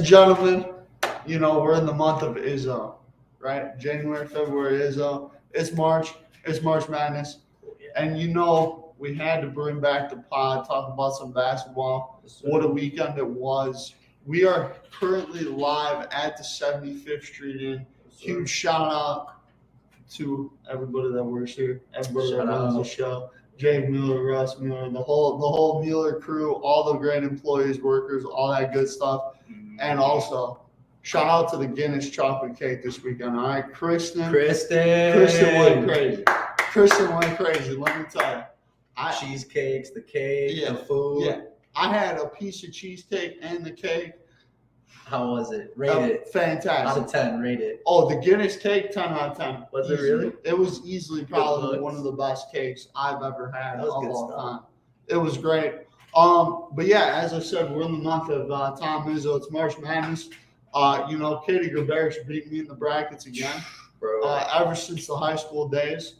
and gentlemen, we're in the month of IZZO, right? January, February, IZZO. It's March. It's March Madness. And we had to bring back the pod, talk about some basketball. What a weekend it was. We are currently live at the 75th Street Inn. Huge shout out to everybody that works here, everybody that runs the show. Jake Mueller, Russ Mueller, the whole Mueller crew, all the great employees, workers, all that good stuff. And also, shout out to the Guinness chocolate cake this weekend. All right, Kristen went crazy. Let me tell you. Cheesecakes, the cake, the food. Yeah, I had a piece of cheesecake and the cake. How was it? Rate it. Fantastic. Out of 10, rate it. Oh, the Guinness cake, 10 out of 10. Was it really? It was easily probably one of the best cakes I've ever had of all time. It was great. But yeah, as I said, we're in the month of Tom Izzo. It's March Madness. Katie Gerbert's beat me in the brackets again. Bro. Ever since the high school days.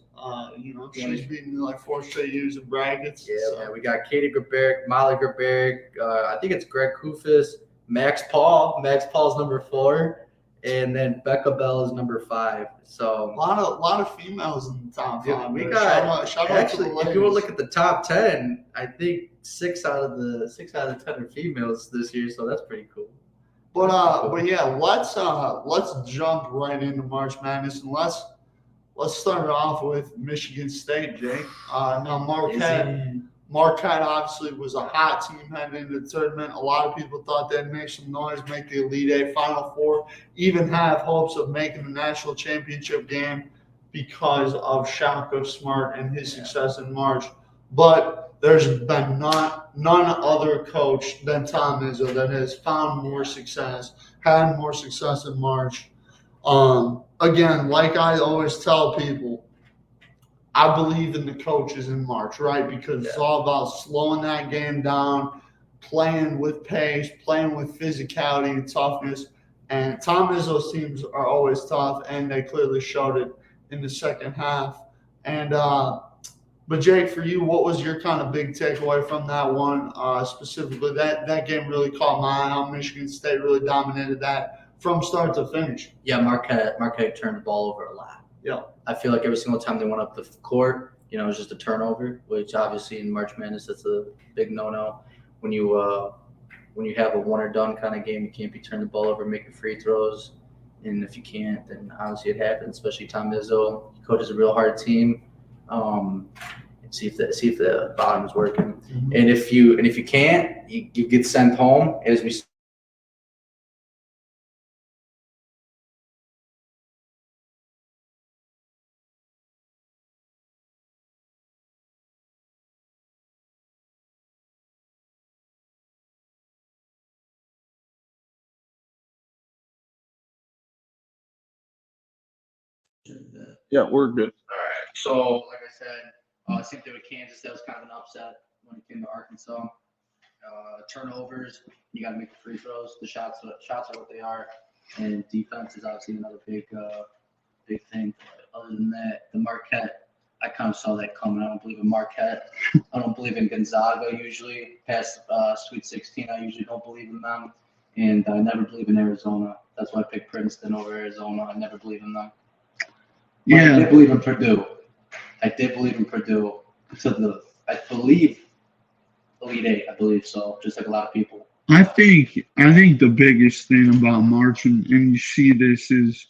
She's beaten me like 4 straight years in brackets. Yeah, so. Man, we got Katie Gerberick, Molly Gerberick, I think it's Greg Kufis, Max Paul. Max Paul's number 4, and then Becca Bell is number 5. So a lot of females in the top 5. We got shout actually, out to the if you look at the top 10, I think 6 out of the 10 are females this year. So that's pretty cool. But yeah, let's jump right into March Madness, and let's start it off with Michigan State, Jake. Now Marquette obviously was a hot team heading into the tournament. A lot of people thought they'd make some noise, make the Elite Eight, Final Four, even have hopes of making the national championship game because of Shaka Smart and his success in March. But there's been none other coach than Tom Izzo that has found more success, had more success in March. Again, like I always tell people, I believe in the coaches in March, right? Because it's all about slowing that game down, playing with pace, playing with physicality and toughness. And Tom Izzo's teams are always tough, and they clearly showed it in the second half. And but Jake, for you, what was your kind of big takeaway from that one? Specifically, that game really caught my eye. How Michigan State really dominated that from start to finish. Yeah, Marquette turned the ball over a lot. Yeah. I feel like every single time they went up the court, it was just a turnover, which obviously in March Madness, that's a big no-no. When you have a one-or-done kind of game, you can't be turning the ball over, making free throws. And if you can't, then obviously it happens, especially Tom Izzo. He coaches a real hard team. And see if the bottom is working. Mm-hmm. And if you can't, you get sent home, as we Yeah, we're good. All right. So, like I said, same thing with Kansas. That was kind of an upset when it came to Arkansas. Turnovers, you got to make the free throws. The shots are what they are, and defense is obviously another big thing. But other than that, the Marquette, I kind of saw that coming. I don't believe in Marquette. I don't believe in Gonzaga usually. Past Sweet 16, I usually don't believe in them, and I never believe in Arizona. That's why I picked Princeton over Arizona. I never believe in them. Yeah. I did believe in Purdue. I believe Elite Eight. I believe so. Just like a lot of people. I think the biggest thing about March, and you see this, is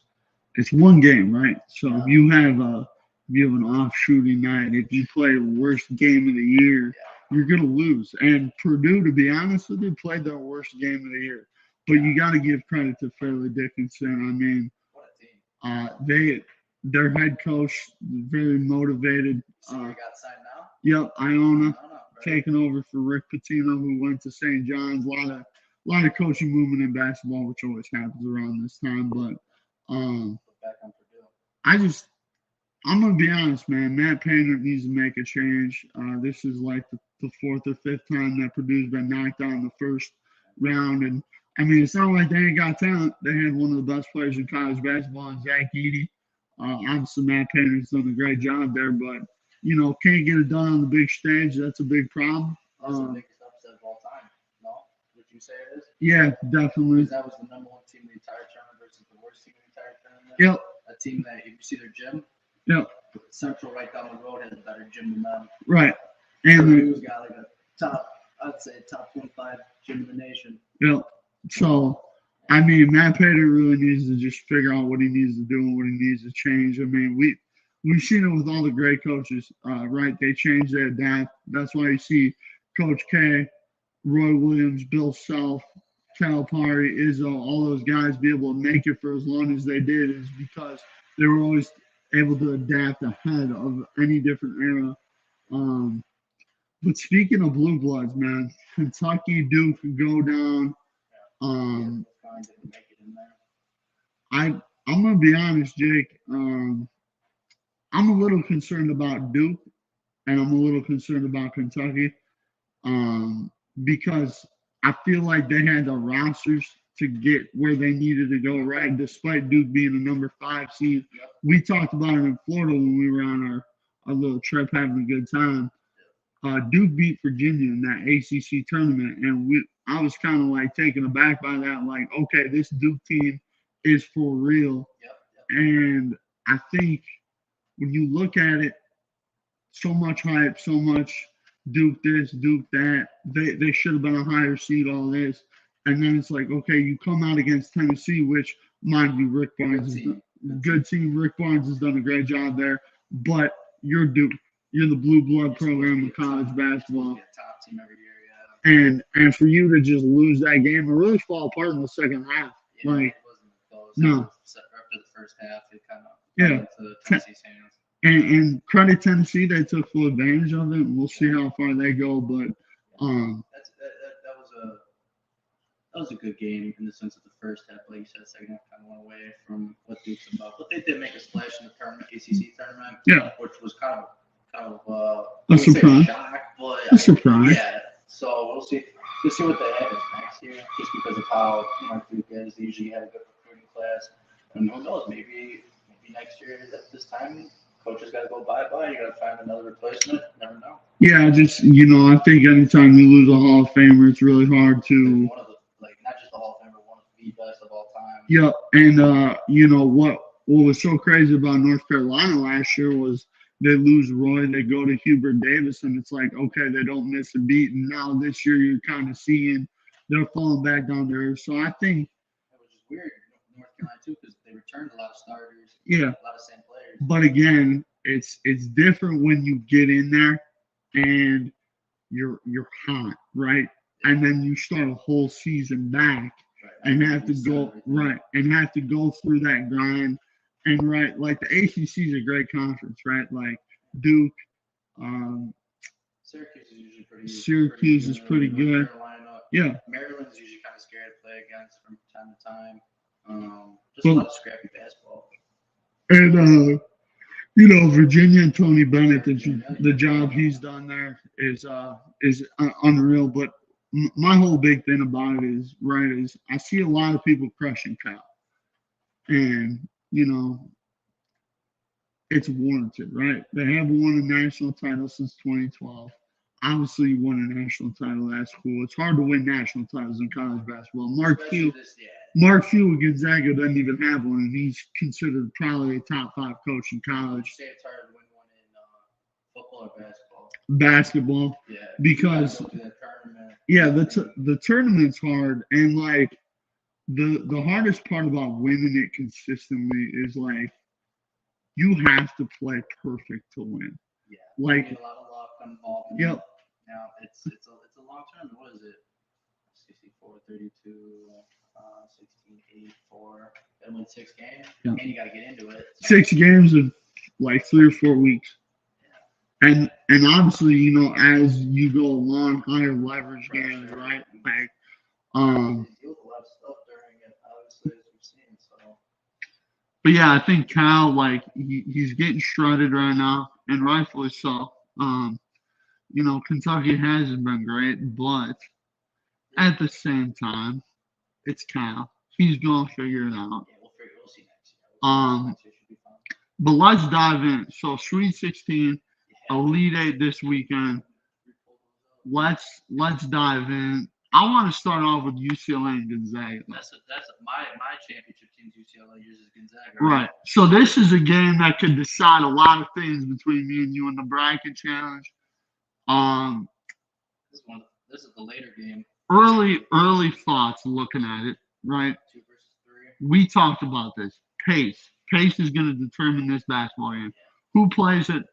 it's one game, right? So if you have an off shooting night, if you play the worst game of the year, you're gonna lose. And Purdue, to be honest with you, played their worst game of the year. But you got to give credit to Fairleigh Dickinson. I mean, what a team. Their head coach, very motivated. So you got signed now? Yep, Iona taking over for Rick Pitino, who went to St. John's. A lot of coaching movement in basketball, which always happens around this time. But I'm gonna be honest, man. Matt Painter needs to make a change. This is like the 4th or 5th time that Purdue's been knocked out in the first round, and I mean, it's not like they ain't got talent. They had one of the best players in college basketball, Zach Edey. Obviously, Matt Painter's done a great job there, but, can't get it done on the big stage. That's a big problem. That's the biggest upset of all time, no? Would you say it is? Yeah, definitely. Because that was the #1 team in the entire tournament versus the worst team in the entire tournament. Yep. A team that, if you see their gym, Yep. Central right down the road has a better gym than them. Right. And Purdue's got like a I'd say top 25 gym in the nation. yep. So, I mean, Matt Pater really needs to just figure out what he needs to do and what he needs to change. I mean, we've seen it with all the great coaches, right? They change, they adapt. That's why you see Coach K, Roy Williams, Bill Self, Calipari, Izzo, all those guys be able to make it for as long as they did is because they were always able to adapt ahead of any different era. But speaking of blue bloods, man, Kentucky, Duke go down. I'm gonna be honest, Jake. I'm a little concerned about Duke, and I'm a little concerned about Kentucky, because I feel like they had the rosters to get where they needed to go, right? Despite Duke being a #5 seed, we talked about it in Florida when we were on our little trip having a good time. Duke beat Virginia in that ACC tournament, and I was kind of like taken aback by that. Like, okay, this Duke team is for real. And I think when you look at it, so much hype, so much Duke this, Duke that. They should have been a higher seed, all this. And then it's like, okay, you come out against Tennessee, which, mind you, Rick Barnes is good team. Rick Barnes has done a great job there. But you're Duke. You're the blue blood program of college basketball. Top team every year, yeah. And for you to just lose that game and really fall apart in the second half. Yeah, like, it wasn't close. No. After the first half, it kind of Yeah. into Tennessee's hands. And credit Tennessee, they took full advantage of it. We'll see how far they go. But that was a good game in the sense of the first half. Like you said, the second half kind of went away from what Duke's about. But they did make a splash in the tournament, ACC tournament. Yeah. Which was kind of A surprise. Shock, but A surprise. yeah. So we'll see. We'll see what they have next year, just because of how Duke is. They usually have a good recruiting class, and who knows? Maybe next year at this time, coaches got to go bye-bye. You got to find another replacement. Never know. Yeah, just I think anytime you lose a Hall of Famer, it's really hard to. One of the not just the Hall of Famer, one of the best of all time. Yeah, and what was so crazy about North Carolina last year was they lose Roy, they go to Hubert Davis, and it's like, okay, they don't miss a beat. And now this year you're kind of seeing they're falling back down there. So I think it was just weird, North Carolina too, because they returned a lot of starters, yeah, a lot of same players. But again, it's different when you get in there and you're hot, right? And then you start a whole season back and have to go through that grind. And like the ACC is a great conference, right? Like Duke, Syracuse is pretty good. Carolina, yeah. Maryland's usually kind of scary to play against from time to time. Just a lot of scrappy basketball. And Virginia and Tony Bennett, the job he's done there is unreal. But my whole big thing about it is I see a lot of people crushing Cal, and it's warranted, right? They have won a national title since 2012. Obviously, you won a national title. That's cool. It's hard to win national titles in college basketball. Mark Few at Gonzaga doesn't even have one, and he's considered probably a top 5 coach in college. Say it's hard to win one in football or basketball. Basketball. Yeah. Because the tournament's hard, and like the hardest part about winning it consistently is like you have to play perfect to win. Yeah. Like a lot of luck involved. Yep. Now it's a long tournament. What is it? 64, 32, 16, 84. Then win 6 games. Yeah. And you got to get into it. So. 6 games in like 3 or 4 weeks. Yeah. And obviously, as you go along, higher leverage games, right? Like, you deal with a lot of stuff during it, obviously, as we've seen. So. But yeah, I think Cal, like, he's getting strutted right now, and rightfully so. Kentucky hasn't been great, but at the same time, it's Cal. He's gonna figure it out. Yeah, we'll see next year. But let's dive in. So Sweet 16, Elite 8 this weekend. Let's dive in. I want to start off with UCLA and Gonzaga. That's my championship team's UCLA. Yours is Gonzaga. Right. So this is a game that could decide a lot of things between me and you in the bracket challenge. This is the later game. Early thoughts looking at it, right? 2 versus 3. We talked about this. Pace is going to determine this basketball game. Who plays at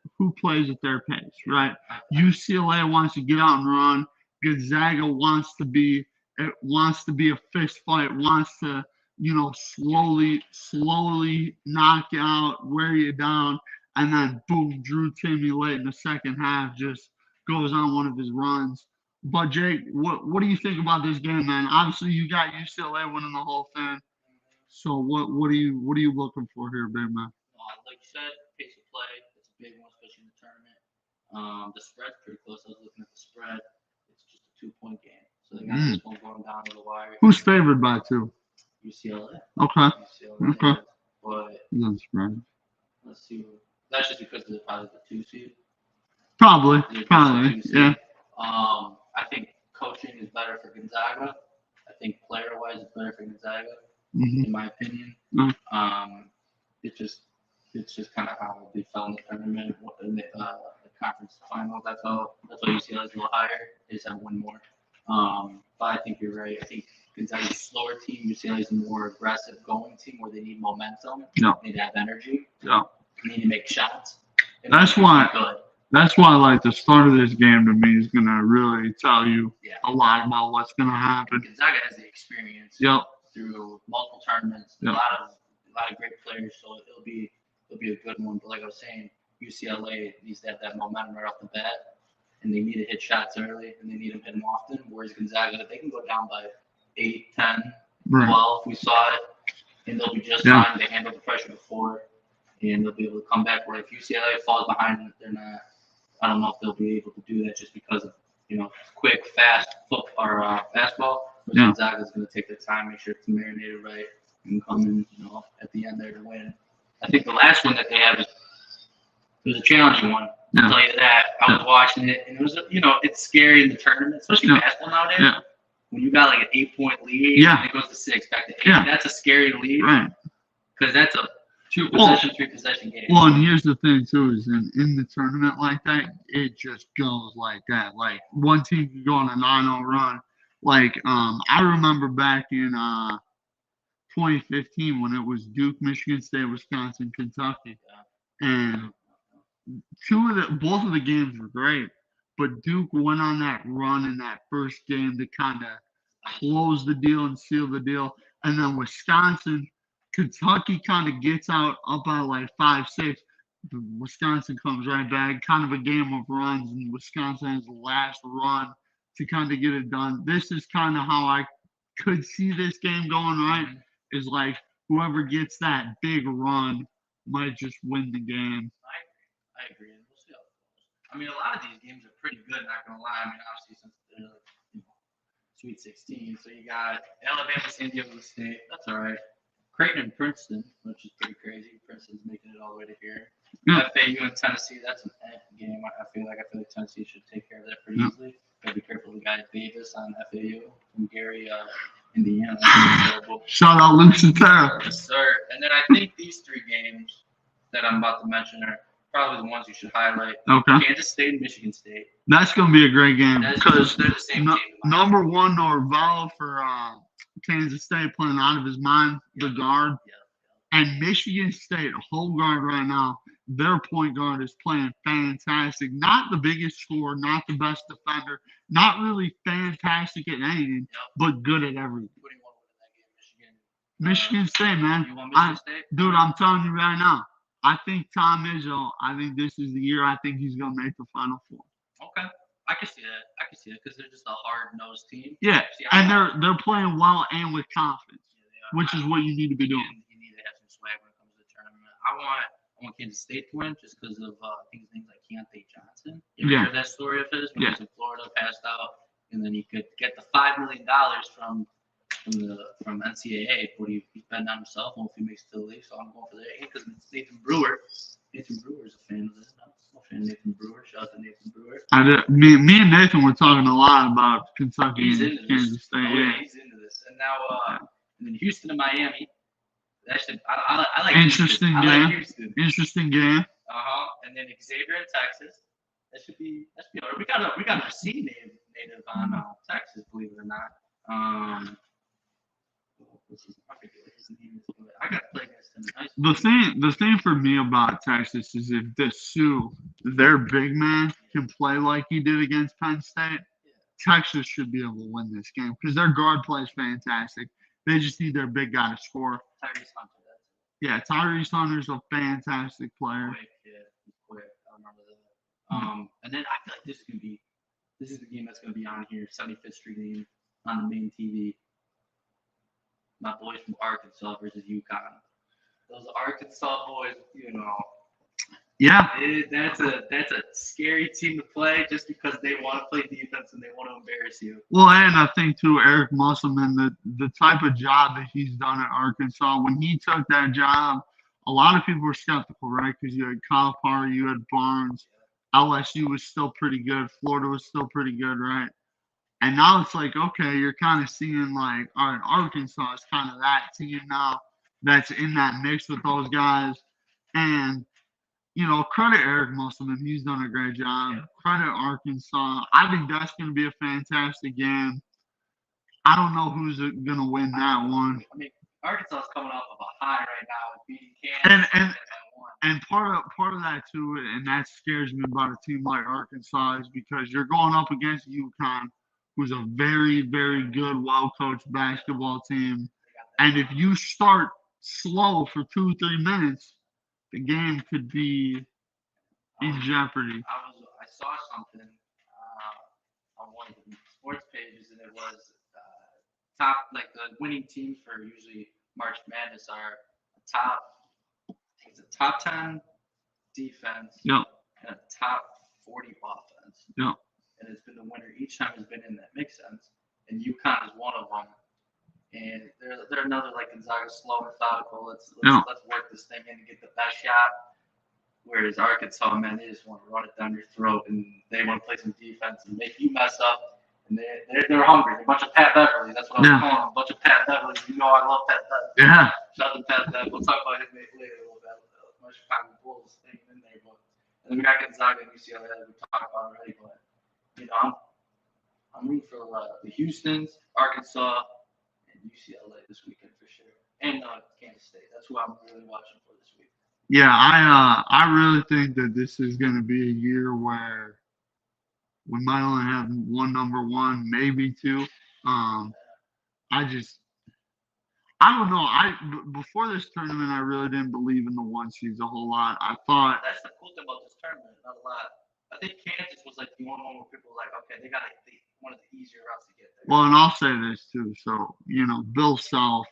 their pace, right? UCLA wants to get out and run. Gonzaga wants to be a fist fight, wants to, slowly knock you out, wear you down, and then boom, Drew Timmy late in the second half just goes on one of his runs. But Jake, what do you think about this game, man? Obviously, you got UCLA winning the whole thing. So what are you looking for here, big man? Like you said, pace of play. It's a big one, especially in the tournament. The spread's pretty close. I was looking at the spread. It's just a 2-point game. So they got this one going down to the wire. Who's favored by 2? UCLA. Okay. Okay. But That's right. let's see. That's just because of probably the 2 seed. Probably. Yeah. I think coaching is better for Gonzaga. I think player-wise, it's better for Gonzaga, in my opinion. It's just kind of how they fell in the tournament, in the conference final. That's why UCLA is a little higher. They just have one more. But I think you're right. I think Gonzaga's a slower team. UCLA is a more aggressive going team where they need momentum. Yeah. They need to have energy. Yeah. They need to make shots. That's why like the start of this game to me is gonna really tell you a lot about what's gonna happen. Gonzaga has the experience. Yep. Through multiple tournaments, Yep. a lot of great players, so it'll be a good one. But like I was saying, UCLA needs to have that momentum right off the bat, and they need to hit shots early, and they need to hit them often. Whereas Gonzaga, they can go down by 8, 10, 12. We saw it, and they'll be just fine. They handled the pressure before, and they'll be able to come back. Where if UCLA falls behind, they're not. I don't know if they'll be able to do that just because of quick, fast fastball. Gonzaga is going to take their time, make sure it's marinated right, and come in, at the end there to win. I think the last one that they had was a challenging one. I'll tell you that. I was watching it, and it was, it's scary in the tournament, especially basketball nowadays. Yeah. When you got like an 8-point lead, and it goes to 6, back to 8, that's a scary lead. Right. Because that's a 2-possession, 3-possession game. Well, and here's the thing too: is in the tournament like that, it just goes like that. Like one team can go on a 9-0 run. Like I remember back in 2015 when it was Duke, Michigan State, Wisconsin, Kentucky, and both of the games were great, but Duke went on that run in that first game to kind of close the deal and seal the deal, and then Kentucky kind of gets up by like 5-6. Wisconsin comes right back, kind of a game of runs, and Wisconsin has the last run to kind of get it done. This is kind of how I could see this game going, right? Is like whoever gets that big run might just win the game. I agree. We'll see how it goes. I mean, a lot of these games are pretty good, not going to lie. I mean, obviously, since they're Sweet 16. So you got Alabama, San Diego State. That's all right. Creighton and Princeton, which is pretty crazy. Princeton's making it all the way to here. FAU and Tennessee, that's an game. I feel like Tennessee should take care of that pretty easily. Gotta be careful with the guy Davis on FAU from Gary, Indiana. Shout out Luke Santana. Yes, sir. And then I think these 3 games that I'm about to mention are probably the ones you should highlight. Okay. Kansas State and Michigan State. That's gonna be a great game because they're the same team. Number 1 Norvell for Kansas State playing out of his mind, the guard. And Michigan State, whole guard right now, their point guard is playing fantastic. Not the biggest scorer, not the best defender, not really fantastic at anything, but good at everything. What do you want to win that game, Michigan State, man. You want Michigan State? Dude, I'm telling you right now, I think Tom Izzo, I think this is the year I think he's going to make the Final Four. Okay. I can see that because they're just a hard-nosed team. Yeah, and they're playing well and with confidence, which is what you need to be doing. You need to have some swag when it comes to the tournament. I want Kansas State to win just because of things like Keontae Johnson. You ever heard that story of his when he was in Florida, passed out, and then he could get the $5 million from from NCAA, but he's betting on himself. Hopefully he makes it to the league, so I'm going for the A because Nathan Brewer. Nathan Brewer is a fan of this. I'm a fan of Nathan Brewer. Shout out to Nathan Brewer. Me and Nathan were talking a lot about Kentucky He's and into Kansas this. State. Oh, Yeah. he's into this. And now, and then Houston and Miami. That should I like Interesting Houston. I game. like Houston. Interesting game. And then Xavier in Texas. That should be all right. We got a C native on Texas, believe it or not. I got to play against him in high school. The thing for me about Texas is if their big man can play like he did against Penn State, Texas should be able to win this game because their guard play is fantastic. They just need their big guy to score. Tyrese Hunter. Yeah, Tyrese Hunter's a fantastic player. He's quick. I remember that. And then I feel like this is the game that's gonna be on here, 75th Street game on the main TV. My boys from Arkansas versus UConn. Those Arkansas boys, Yeah. That's a scary team to play just because they want to play defense and they want to embarrass you. Well, and I think too, Eric Musselman, the type of job that he's done at Arkansas, when he took that job, a lot of people were skeptical, right? Because you had Kyle Parr, you had Barnes, LSU was still pretty good, Florida was still pretty good, right? And now it's like, okay, you're kind of seeing like, all right, Arkansas is kind of that team now that's in that mix with those guys. And, credit Eric Musselman. He's done a great job. Yeah. Credit Arkansas. I think that's going to be a fantastic game. I don't know who's going to win that one. I mean, Arkansas is coming off of a high right now, beating Kansas. And part of that too, and that scares me about a team like Arkansas, is because you're going up against UConn, who's a very, very good, well-coached basketball team. And if you start slow for 2-3 minutes, the game could be in jeopardy. I saw something on one of the sports pages, and it was the winning teams for usually March Madness are a top 10 defense and a top 40 offense. Yeah. And it's been the winner each time has been in that. Makes sense. And UConn is one of them. And they're another like Gonzaga, slow, methodical. Let's work this thing in and get the best shot. Whereas Arkansas, man, they just want to run it down your throat and they want to play some defense and make you mess up. And they're hungry. They're a bunch of Pat Beverly. That's what I was calling them. A bunch of Pat Beverly. I love Pat Beverly. Yeah. Shout out to Pat Beverly. We'll talk about him later a little bit. Much Chicago Bulls thing in there, but and then we got Gonzaga and UCLA that we talked about already. But I'm rooting for the Houstons, Arkansas, and UCLA this weekend for sure, and Kansas State. That's who I'm really watching for this week. Yeah, I really think that this is going to be a year where we might only have one number one, maybe two. I don't know. Before this tournament, I really didn't believe in the one seeds a whole lot. I thought that's the cool thing about this tournament. Not a lot. I think Kansas was like the one where people were like, okay, they got one of the easier routes to get there. Well, and I'll say this too. So Bill Self,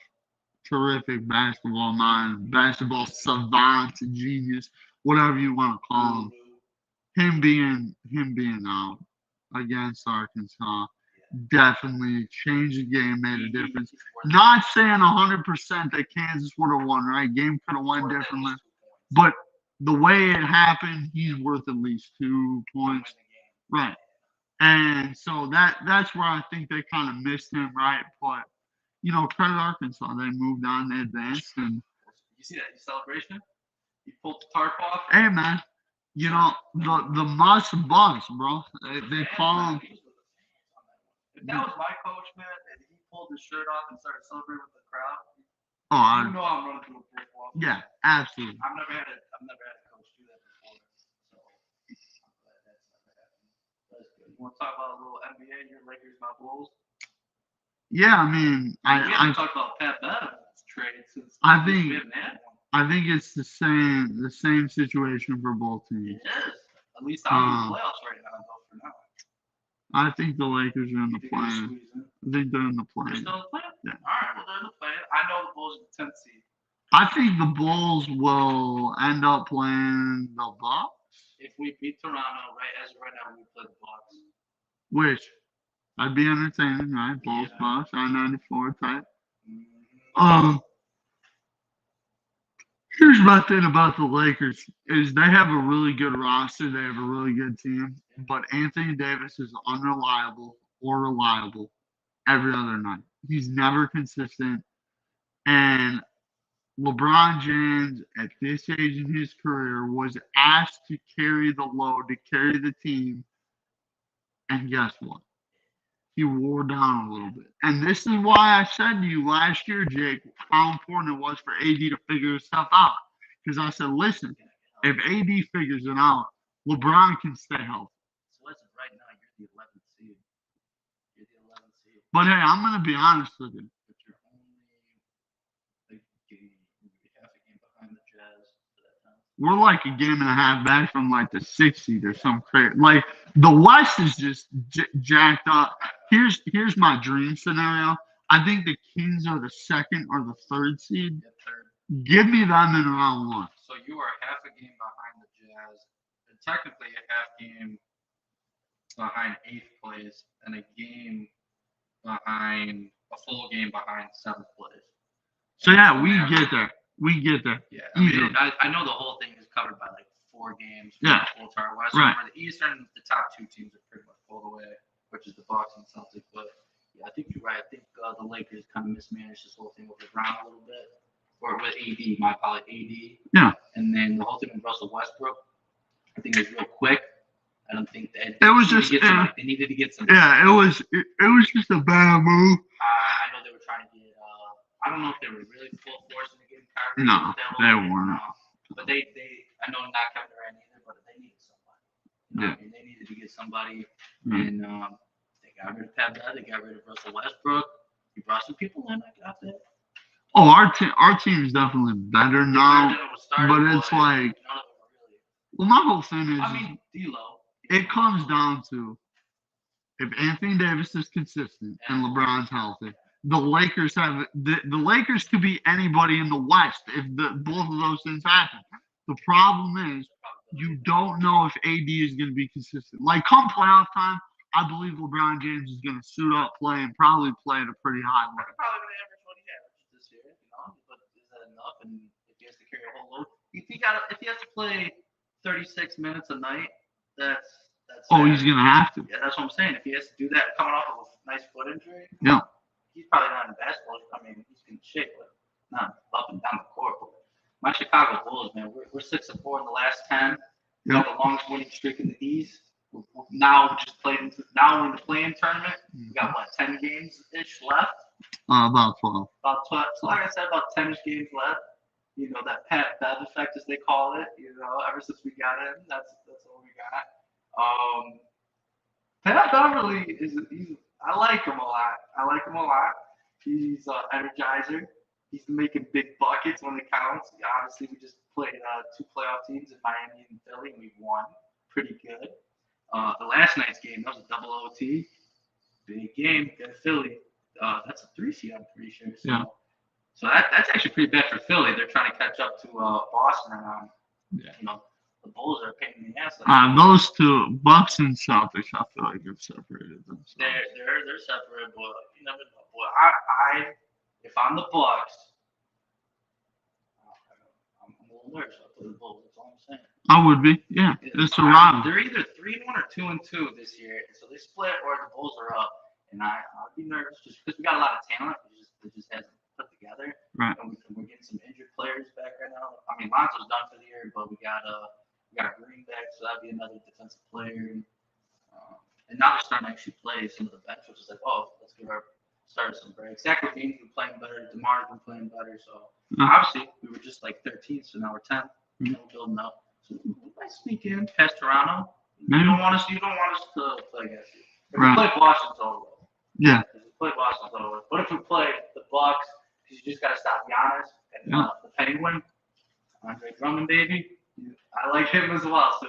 terrific basketball mind, basketball savant, genius, whatever you want to call him. Him being out against Arkansas. Definitely changed the game, made a difference. Not saying 100% that Kansas would have won, right? Game could have won differently. But the way it happened, he's worth at least 2 points. Right. And so that's where I think they kind of missed him, right? But, credit Arkansas. They moved on, they advanced. And you see that celebration? He pulled the tarp off. Hey, man. The must bus, bro. They call him. If that was my coach, man, and he pulled his shirt off and started celebrating with the crowd, I'm running through a brick wall. Yeah, absolutely. I've never had a coach do that before, so I'm glad that's never happened. That's good. You want to talk about a little NBA? Your Lakers, my Bulls. Yeah, I mean, we haven't talked about Pat Beverly's trade since I we haven't had one. I think it's the same situation for both teams. It is. At least I'm in the playoffs right now, though, for now. I think the Lakers are in the play-in. I think they're in the play-in. They're still in the play-in? Yeah. All right, well, they're in the play-in. I know the Bulls are the 10th seed. I think the Bulls will end up playing the Bucks. If we beat Toronto, right now, we play the Bucks. Which? That'd be entertaining, right? Bulls, Yeah. Bucks, I-94 type. Mhm. Here's my thing about the Lakers is they have a really good roster. They have a really good team, but Anthony Davis is unreliable or reliable every other night. He's never consistent. And LeBron James, at this age in his career, was asked to carry the load, to carry the team. And guess what? He wore down a little bit. And this is why I said to you last year, Jake, how important it was for AD to figure his stuff out. Because I said, listen, if AD figures it out, LeBron can stay healthy. So listen, right now you're the 11th seed. You're the 11th seed. But hey, I'm going to be honest with you. But you're only like half a game behind the Jazz for that time. We're like a game and a half back from like the 6th seed or some crazy. Like the West is just jacked up. Here's my dream scenario. I think the Kings are the 2nd or the 3rd seed. Yeah, third. Give me them in round 1. So you are half a game behind the Jazz, and technically a half game behind 8th place, and a game behind a full game behind 7th place. So yeah, we get there. We get there. Yeah, I Easily. mean, I know the whole thing is covered by like 4 games. Yeah. The whole entire West. Right. For the Eastern, the top 2 teams are pretty much pulled away, which is the Bucks and Celtics. But yeah, I think you're right. I think the Lakers kind of mismanaged this whole thing with LeBron a little bit, or with AD. My apology, AD. Yeah. And then the whole thing with Russell Westbrook, I think it was real quick. I don't think that It was just they needed to get some. Yeah, it was just a bad move. I know they were trying to get. I don't know if they were really full force into getting Kyrie. No, they weren't. But they. I know not Kevin Durant either, but they needed somebody. You know what I mean? They needed to get somebody, and they got rid of Pat Bev. They got rid of Russell Westbrook. You brought some people in. I got that. Oh, our team is definitely better now, but it's like, well, my whole thing is, I mean, D'Lo. It comes down to if Anthony Davis is consistent and LeBron's healthy. The Lakers could be anybody in the West if both of those things happen. The problem is you don't know if AD is going to be consistent. Like come playoff time, I believe LeBron James is going to suit up, play, and probably play at a pretty high level. Probably going to average what he averages this year, but is that enough? And if he has to carry a whole load, if he has to play 36 minutes a night, that's. He's going to have to. Yeah, that's what I'm saying. If he has to do that coming off of a nice foot injury, yeah. He's probably not in basketball. I mean, he's in shape, but not up and down the court. But my Chicago Bulls, man, we're 6-4 in the last 10. We got the longest winning streak in the East. Now we're in the play-in tournament. We got 10 games ish left. About 12. About 12. So like I said, about 10ish games left. You know that Pat Bev effect, as they call it. You know, ever since we got him, that's what we got. Pat Beverly I like him a lot. He's an energizer. He's making big buckets when it counts. Obviously, we just played 2 playoff teams in Miami and Philly, and we won pretty good. The last night's game, that was a double OT. Big game in Philly. That's a 3 seed, I'm pretty sure. So, yeah. So that's actually pretty bad for Philly. They're trying to catch up to Boston, and you know. The Bulls are a pain in the ass. Those 2, Bucks and Celtics, I feel like have separated themselves. They're separate, but you never know. Boy, if I'm the Bucks, I'm a little nervous about the Bulls. That's all I'm saying. I would be, yeah. It's a rival. They're either 3-1 or 2-2 this year, so they split or the Bulls are up, and I'd be nervous just because we got a lot of talent. It just hasn't put together. Right. And we're getting some injured players back right now. I mean, Lonzo's done for the year, but we got Green back, so that'd be another defensive player. And now they're starting to actually play some of the bench, which is like, let's give our starters some breaks. Zach LaVine's been playing better. DeMar's been playing better. So obviously we were just like 13th, so now we're 10th. We're building up. So we might sneak in past Toronto. You don't want us to play against you. If we play Boston, it's over. Yeah. If we play Boston, it's over. But if we play the Bucks, because you just got to stop Giannis and the Penguin, Andre Drummond, baby. I like him as well, so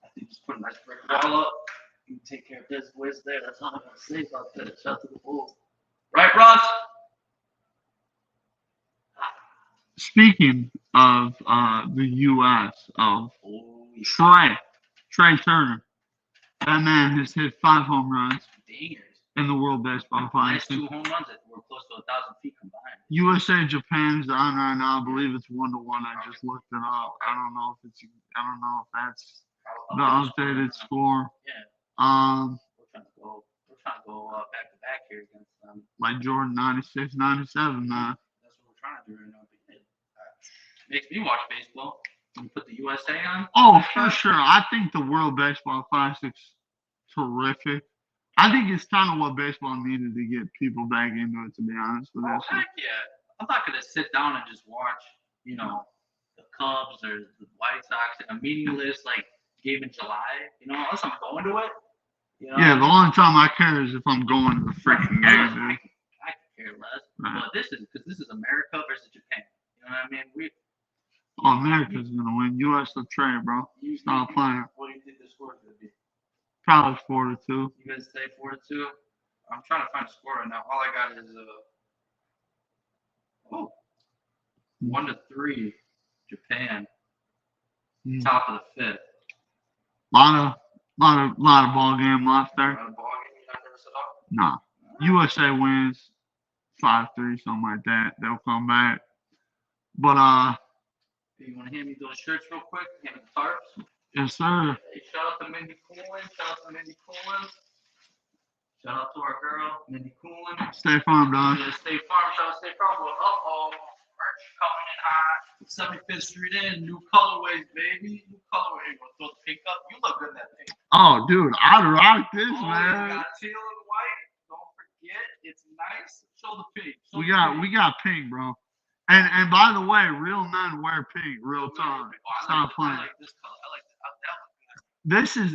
I think just put a nice brick wall up. You can take care of business there. That's all I'm going to say about that. Shout out to the Bulls. Right, Ross? Speaking of the U.S., of Trey Turner, that man has hit 5 home runs. Dangers. in the World Baseball Last Classic. 2 home runs that were close to 1,000 feet combined. USA Japan is on right now. I believe it's 1-1. I just looked it up. I don't know if that's the updated score. Yeah. We're trying to go back to back here against them. Like Jordan 96, 97, man. That's what we're trying to do right now. But yeah, makes me watch baseball. When you put the USA on. Oh, for sure. I think the World Baseball Classic's terrific. I think it's kind of what baseball needed to get people back into it, to be honest with you. Oh, heck yeah. I'm not going to sit down and just watch, you know, the Cubs or the White Sox in a meaningless, like, game in July. You know, unless I'm going to it. You know? Yeah, the only time I care is if I'm going to the freaking game, dude. I could care less. Right. But this is America versus Japan. You know what I mean? America's going to win. U.S. will trade, bro. Stop playing. What do you think the score is going to be? Probably 4-2. You guys say 4-2? I'm trying to find a score right now. All I got is 1-3 Japan. Top of the 5th. Lot of ball game left there. Ball game, you not nervous at all? Nah. USA wins 5-3, something like that. They'll come back. But you want to hand me those shirts real quick? Hand me the tarps. Yes, sir. Hey, shout out to Mindy Coolin. Shout out to our girl, Mindy Coolin. Stay Farm, dog. Yeah, State Farm. Shout out to State Farm. Uh-oh. Merch coming in hot. 75th Street in. New colorways, baby. New colorways. You want to throw the pink up? You look good in that pink. Oh, dude. I'd rock this, man. We got teal and white. Don't forget. It's nice. Show the pink. We got pink, bro. And by the way, real men wear pink, real time. Stop playing. I like this color. I like that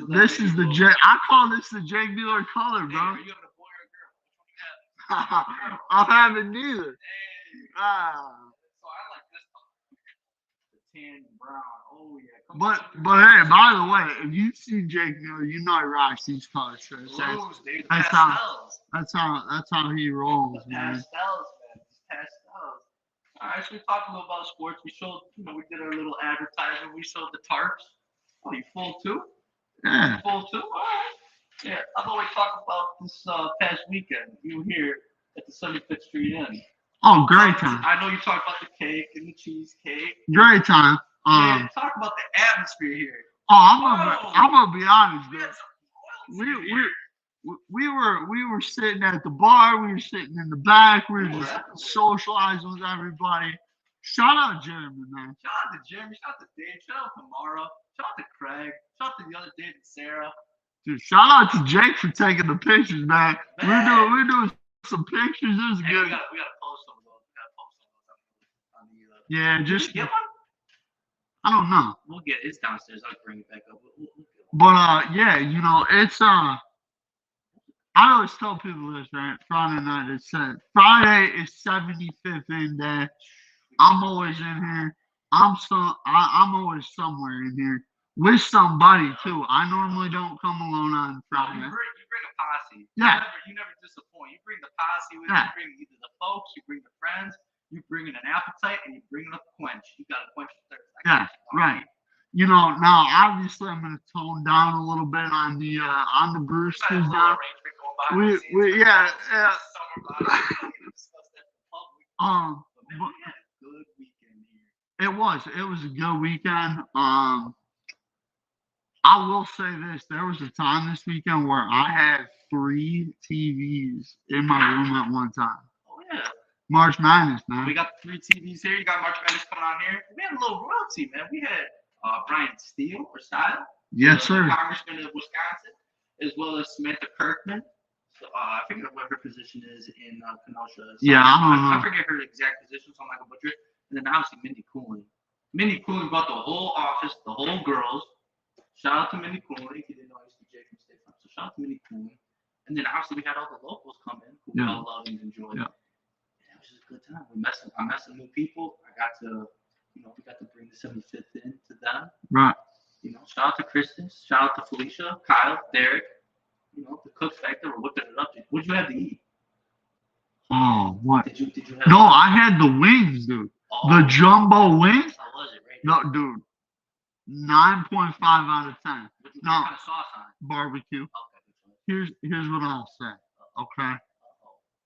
one. This is the J. I call this the Jake Mueller color, bro. Hey, are you having a boy or a girl? Which one you have? I'm having neither. Hey. Ah. So I like this color. The tan brown. Oh yeah. But hey, by the way, if you see Jake Mueller, you know he rocks these color shirts. Blues, dude. That's how he rolls, man. Pastels, man. Pastels. All right, so we talked a little about sports. We showed, we did our little advertisement. We showed the tarps. Oh, you full too? Yeah. Full too? All right. Yeah. How about we talk about this past weekend? You were here at the 75th Street Inn. Oh, great time. I know you talked about the cake and the cheesecake. Great time. Yeah, talk about the atmosphere here. Oh, I'm gonna be honest, We man. had some royalty here. We were sitting at the bar. We were sitting in the back. We were just socializing with everybody. Shout out Jeremy, man. Shout out to Jeremy. Shout out to Dave. Shout out to Mara. Shout out to Craig. Shout out to the other Dave and Sarah. Dude, shout out to Jake for taking the pictures, man. We're doing some pictures. It was Hey, good. we gotta post some of those. On the. Yeah, Did just we get one? I don't know. We'll get it. It's downstairs. I'll bring it back up. We'll get one. But yeah, it's I always tell people this, right? Friday night is Friday is 75th in day. I'm always in here. I'm always somewhere in here with somebody too. I normally don't come alone on Friday. You bring a posse. Yeah. You never disappoint. You bring the posse with Yeah. you. You bring either the folks, you bring the friends, you bring in an appetite, and you bring in a quench. You got to quench the thirst. Yeah, right. Now obviously I'm gonna tone down a little bit on the brewskis now. We yeah. Good weekend here. It was a good weekend. I will say this: there was a time this weekend where I had 3 TVs in my room at one time. Oh yeah. March Madness, man. We got 3 TVs here. You got March Madness coming on here. We had a little royalty, man. We had Brian Steele or Style. Yes, sir. Congressman of Wisconsin, as well as Samantha Kirkman. So I forget what her position is in Kenosha. So Yeah, I don't know. I forget her exact position, so I'm not gonna butcher it. And then obviously Mindy Coolin. Mindy Coolin brought the whole office, the whole girls. Shout out to Mindy Coolin. If you didn't know, I used to be Jake from State Farm. So shout out to Mindy Coolin. And then obviously we had all the locals come in who we all love and enjoy. Yeah. And it was just a good time. I met some new people. I got to, we got to bring the 75th in to them. Right. Shout out to Kristen. Shout out to Felicia, Kyle, Derek. The cooks back there were whipping it up. What did you have to eat? Oh, what? Did you have? No, I had the wings, dude. Oh, The jumbo wings. How was it? Right? No, dude. 9.5 out of 10. What No. kind of sauce on it? Barbecue. Okay. Here's what I'll say. okay,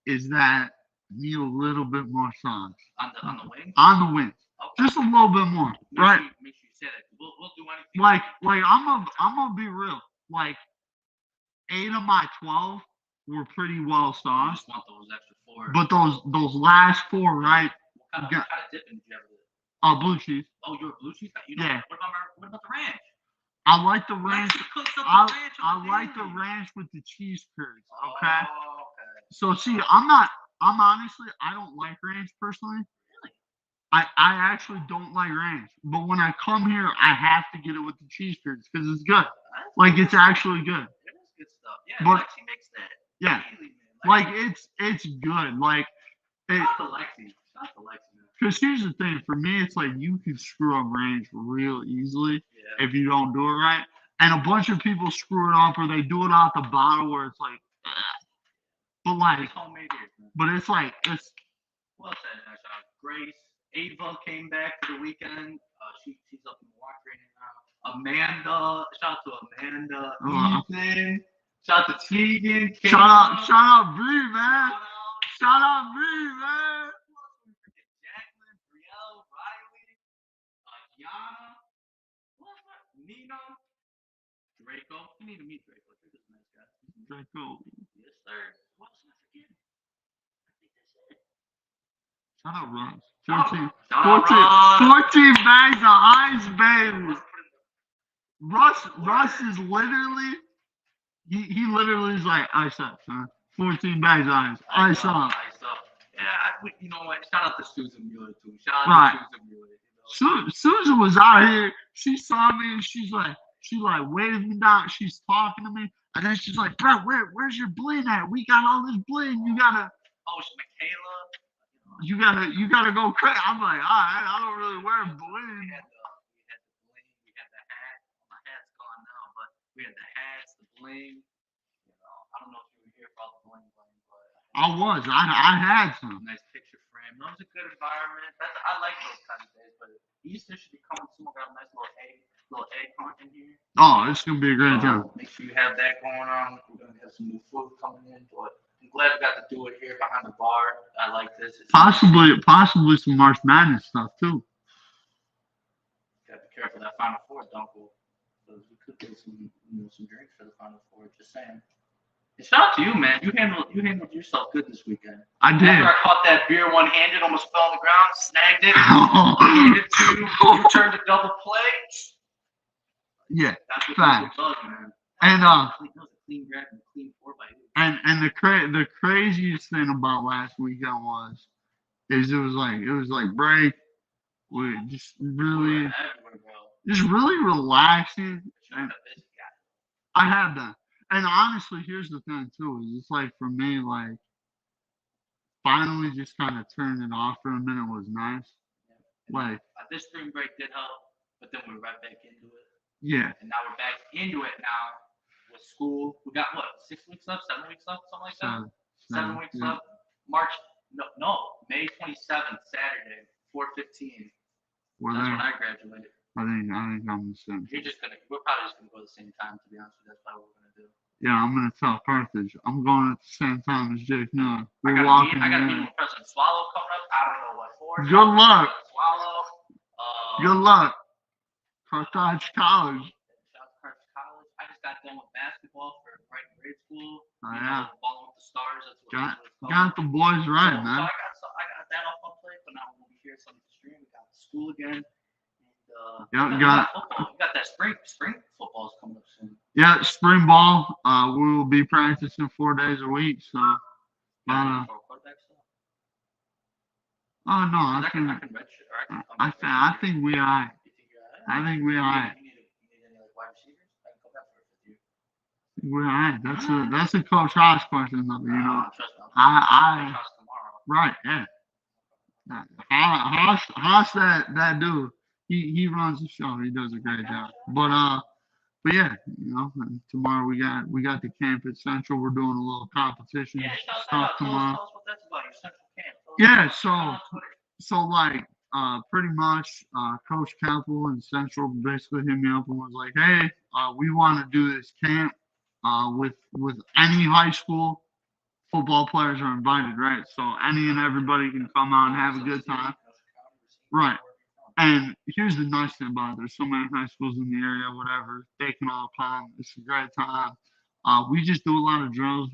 is that need a little bit more sauce On the wings. on the wings, Okay. just a little bit more, right? Make sure you say that. We'll do anything. Like I'm gonna be real. Like 8 of my 12 were pretty well I sauced, just want those extra 4. but those last 4, right? What kind Yeah. of dipping did you have with it? Blue cheese. Oh, you're a blue cheese guy. You know, Yeah. What about the ranch? I like the ranch. Lexi cooks up the I ranch on the like the daily. ranch with the cheese curds. Oh, Okay. okay. So see, I'm honestly, I don't like ranch personally. Really? I actually don't like ranch, but when I come here, I have to get it with the cheese curds because it's good. Like it's actually good. It is good stuff. Yeah, But- Lexi makes that. Yeah. Daily, man. Like it's good. Like it. Shout out to Lexi. Shout out to Lexi, man. Because here's the thing, for me, it's like you can screw up ranch real easily Yeah. if you don't do it right. And a bunch of people screw it up or they do it out the bottle where it's like, ugh. But like, It's homemade here, man. but it's like, it's, Well said, Grace. Ava came back for the weekend. She's up in Milwaukee right now. Amanda. Shout out to Amanda. Ethan. Shout out to Tegan. shout out Bree, man. Shout out Bree, man. Jacqueline, Brielle, Riley, Gianna, Nina, Draco. You need to meet Draco. Draco's a nice guy. Draco. Yes, sir. What else am I forgetting? I think that's it. Shout out Russ. Shout out 14 bags of ice, baby. Russ is literally, he literally is like, ice up, son. 14 bags of ice. Ice up. Yeah, you know what? Shout out to Susan Mueller too. Shout out Right. to Susan Mueller. You know? Susan was out here. She saw me and she waved me down. She's talking to me. And then she's like, bro, where's your bling at? We got all this bling. You gotta go crazy. I'm like, all right, I don't really wear bling. We had the bling. We had the hat. My hat's gone now, but we had the hats, the bling. You know, I don't know if you were here for all the bling, but I had some. nice picture frame. That was a good environment. I like those kind of days, but Easter should be coming soon. Got a nice little egg hunt in here. Oh, it's gonna be a great time. Make sure you have that going on. We're gonna have some new food coming in, but I'm glad we got to do it here behind the bar. I like this. Possibly some March Madness stuff too. Gotta be careful that Final Four don't go, because we could get some drinks for the Final Four. Just saying. And shout out to you, man. You handled yourself good this weekend. I did. After I caught that beer one-handed, almost fell on the ground, snagged it, gave it to you, returned a double play. Yeah, That's what facts. it does, man. And It was a clean grab and a clean 4x8. and the craziest thing about last weekend is it was like break, we just really relaxing. And I had that. And honestly, here's the thing too, is it's like for me, like finally just kind of turning it off for a minute was nice. Like This spring break did help, but then we're right back into it. yeah. And now we're back into it now with school. We got what, 6 weeks left, 7 weeks left, something like that? 7 weeks yeah. left. May 27th, Saturday, 4:15. Well, That's when I graduated. I think I'm the same. We're probably just gonna go at the same time, to be honest with you. That's probably what we're gonna do. Yeah, I'm gonna tell Carthage. I'm going at the same time as Jake Miller. I We're got walking a meeting in. with President Swallow coming up. I don't know what for. Good luck. Swallow. Good luck. Carthage College. Shout out to Carthage College. I just got done with basketball for Brighton grade school. Oh, yeah. Balling with the stars. That's what it's called. Got the boys right, man. So I got that off my plate, but now we'll be here Sunday to stream. We got school again. Yeah, We got that spring football's coming up soon. Yeah, spring ball. We will be practicing 4 days a week. So, Quarterback stuff. oh no, I can redshirt. I think we are. You think you're all right? I think we are. You need any like wide receivers? I can come back for it with you. We're all right. That's a Coach Haas question, though. You know, Trust me. I Trust tomorrow. right, yeah. Haas, that dude. He runs the show. He does a great job. But yeah, you know, tomorrow we got the camp at Central. We're doing a little competition stuff tomorrow. Tell us what that's about. Your Central camp. Yeah, so like pretty much Coach Campbell and Central basically hit me up and was like, hey, we want to do this camp with any high school football players are invited, right? So any and everybody can come out and have a good time. Right. And here's the nice thing about it. There's so many high schools in the area, whatever. They can all come. It's a great time. We just do a lot of drills,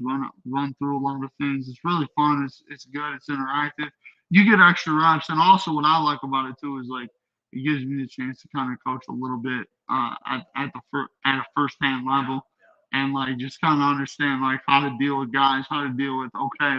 run through a lot of things. It's really fun. It's good. It's interactive. You get extra reps, and also what I like about it too is like it gives me the chance to kind of coach a little bit at a first hand level, and like just kind of understand like how to deal with guys, how to deal with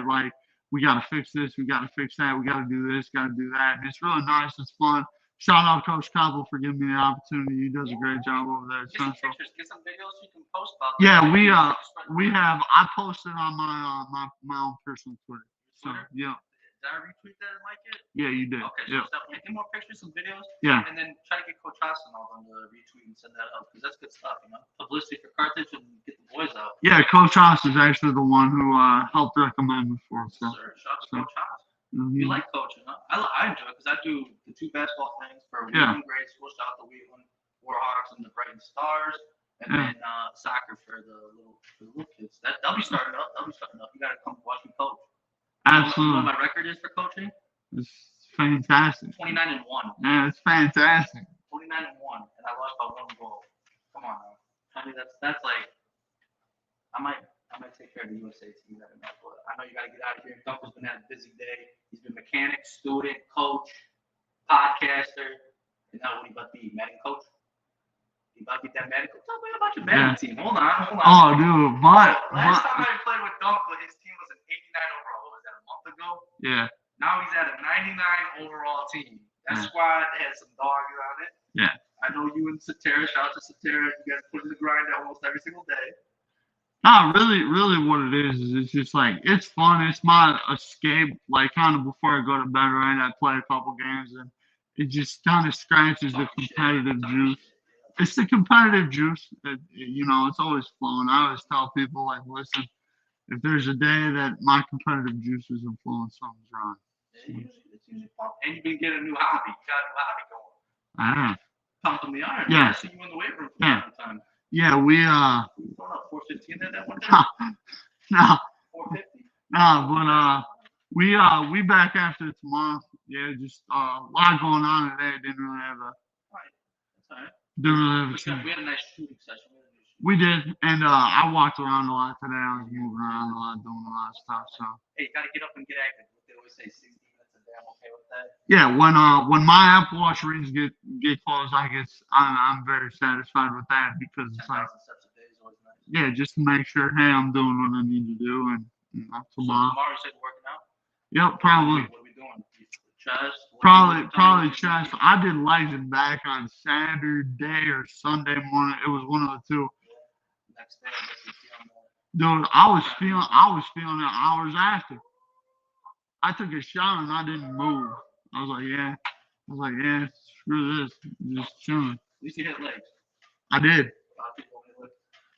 like we got to fix this, we got to fix that, we got to do this, got to do that. And it's really nice. It's fun. Shout out Coach Cobble for giving me the opportunity. He does a great job over there at Get some Central. pictures, get some videos you can post about. Yeah, that. we have. I posted on my own personal Twitter. So yeah. Did I retweet that and like it? Yeah, you did. Okay, Yeah. so get more pictures, some videos. Yeah. And then try to get Coach Haas and all them to retweet and send that out because that's good stuff, you know. Publicity for Carthage and get the boys out. Yeah, Coach Haas is actually the one who helped recommend me for it. So. Sure, shout out to Coach Haas. Mm-hmm. You like coaching, huh? I enjoy it because I do the 2 basketball things for Yeah. Wheatland grade school. Shout out to Wheatland Warhawks and the Brighton Stars, and then soccer for the little kids. They'll be starting up. You gotta come watch me coach. Absolutely. You know what my record is for coaching? It's fantastic. 29-1. Yeah, it's fantastic. 29-1, and I lost by 1 goal. Come on now. I mean that's like I might take care of the USA team. I know you gotta get out of here. Duncan's been had a busy day. He's been mechanic, student, coach, podcaster, and now what he about to be? Medic coach? He about to be that medical? Tell me about your medic team. Hold on. Oh, dude, Last time I played with Duncan, his team was an 89 overall. What was that, a month ago? Yeah. Now he's at a 99 overall team. That squad has some dogs on it. Yeah. I know you and Satara. Shout out to Satara. You guys put in the grind almost every single day. No, really what it is it's just like, it's fun. It's my escape, like kind of before I go to bed, right? I play a couple games and it just kind of scratches the competitive juice. It's the competitive juice that, it's always flowing. I always tell people, like, listen, if there's a day that my competitive juice isn't flowing, something's wrong. It's usually fun. And you've been getting a new hobby. You got a new hobby going. I have. Pumping the iron. Yeah. I see you in the weight room Yeah. time. Yeah, we Going up 415 at that one day? no, 450? no, but we back after tomorrow. Yeah, just a lot going on today. Didn't really have a We had a nice shooting session. We did, and I walked around a lot today. I was moving around a lot, doing a lot of stuff. So hey, you gotta get up and get active. They always say 60 minutes a day. I'm okay with that. yeah, when my Apple Watch rings get closed, I'm very satisfied with that because it's like 10,000 steps a day is always nice. yeah, just to make sure hey, I'm doing what I need to do, and tomorrow. So tomorrow you said working out. Yep, probably. What are we doing? Chest. Probably chest. I did legs and back on Saturday or Sunday morning. It was one of the two. Next day, I guess you're feeling that. Dude, I was feeling it hours after. I took a shower and I didn't move. I was like, yeah, screw this. Just chilling. At least you hit legs. I did. A lot of people hit legs.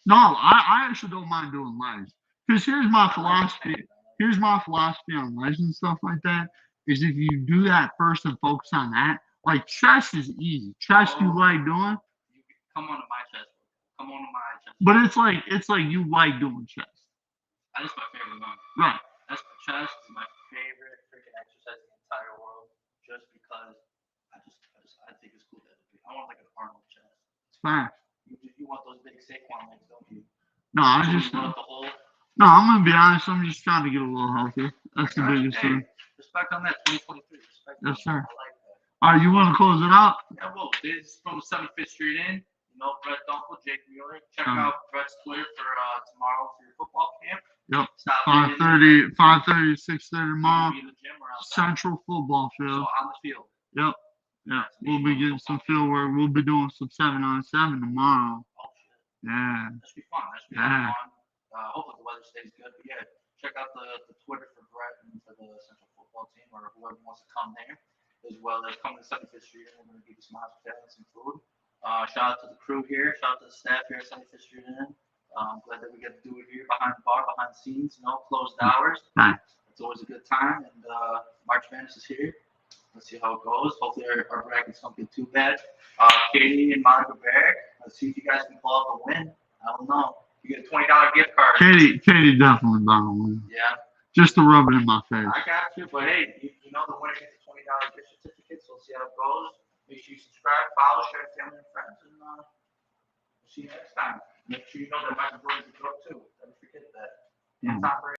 No, I actually don't mind doing legs. Because here's my philosophy. Here's my philosophy on legs and stuff like that. Is if you do that first and focus on that. Like chest is easy. Chest you like doing. You come on to my chest. Come on to my chest. But it's like you like doing chest. That's my favorite one. Right. That's chest is my favorite freaking exercise in the entire world. Just because I think it's cool that I want like an Arnold chest. It's fine. You want those big Saquon legs, don't you? No, I'm gonna be honest, I'm just trying to get a little healthier. That's the biggest thing. Respect on that, 2023. Respect. Yes, sir. I like that. All right, you want to close it out? Yeah, well, this is from 75th Street in. Brett Dunkel, Jake Mueller. Check out Brett's Twitter for tomorrow for your football camp. Yep. Stop 5:30 to 6:30 tomorrow. Be in the gym or outside. Central football So field. on the field. Yep. Yeah. We'll be getting some field work. We'll be doing some 7-on-7 tomorrow. Oh shit. Yeah. That should be fun. Yeah. Fun. Hopefully the weather stays good. But yeah, check out the Twitter for Brett and for the Central football team or whoever wants to come there, as well as come to 75th Street and we're gonna give you some hospitality and some food. Shout out to the crew here. Shout out to the staff here at 75th Street Inn. I'm glad that we get to do it here behind the bar, behind the scenes, closed hours. Nice. It's always a good time. And March Madness is here. Let's see how it goes. Hopefully our brackets don't get too bad. Katie and Monica Berg. Let's see if you guys can pull out the win. I don't know. You get a $20 gift card. Katie definitely bought a win. Yeah. just to rub it in my face. I got you, but hey, you know the winner gets a $20 gift certificate, so we'll see how it goes. Make sure you subscribe, follow, share, family, and friends, and we'll see you next time. Make sure you know that Michael Jordan's a joke too. Don't forget that. Mhm. Top